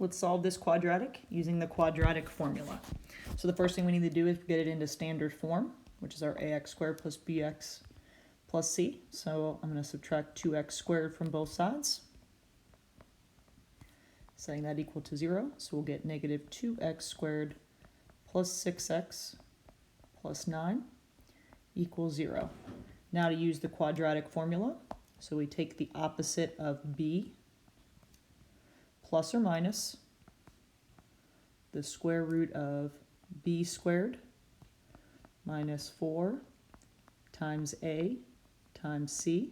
let's solve this quadratic using the quadratic formula. So the first thing we need to do is get it into standard form, which is our ax squared plus bx plus c. So I'm going to subtract 2x squared from both sides, setting that equal to 0. So we'll get negative 2x squared plus 6x plus 9 equals 0. Now to use the quadratic formula, so we take the opposite of b plus or minus the square root of b squared minus 4 times a times c,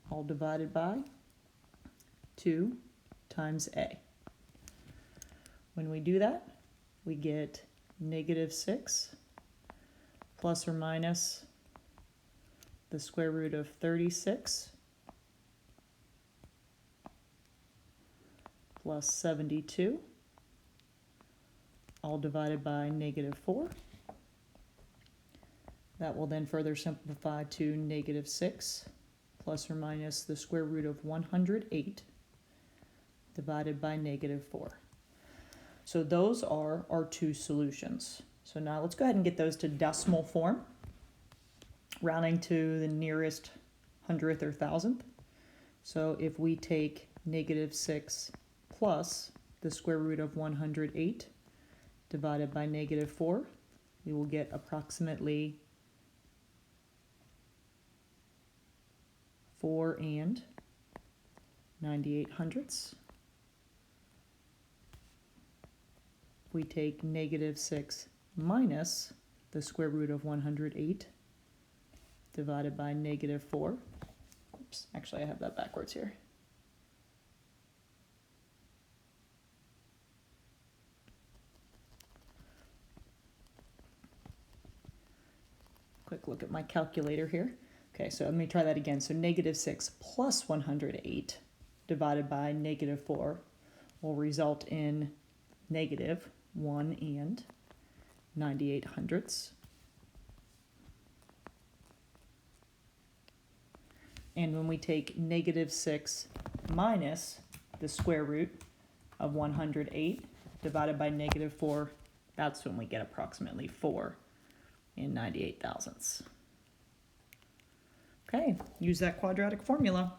all divided by 2 times a. When we do that, we get negative 6 plus or minus the square root of 36 plus 72, all divided by negative 4. That will then further simplify to negative 6 plus or minus the square root of 108 divided by negative 4. So those are our two solutions. So now let's go ahead and get those to decimal form, rounding to the nearest hundredth or thousandth. So if we take negative 6 plus the square root of 108 divided by negative 4, we will get approximately 4 and 98 hundredths. If we take negative 6 minus the square root of 108 divided by negative 4, oops, actually I have that backwards here. Quick look at my calculator here. Okay, so let me try that again. So negative 6 plus 108 divided by negative 4 will result in negative 1 and 98 hundredths. And when we take negative 6 minus the square root of 108 divided by negative 4, that's when we get approximately 4 and 98 thousandths. Okay, use that quadratic formula.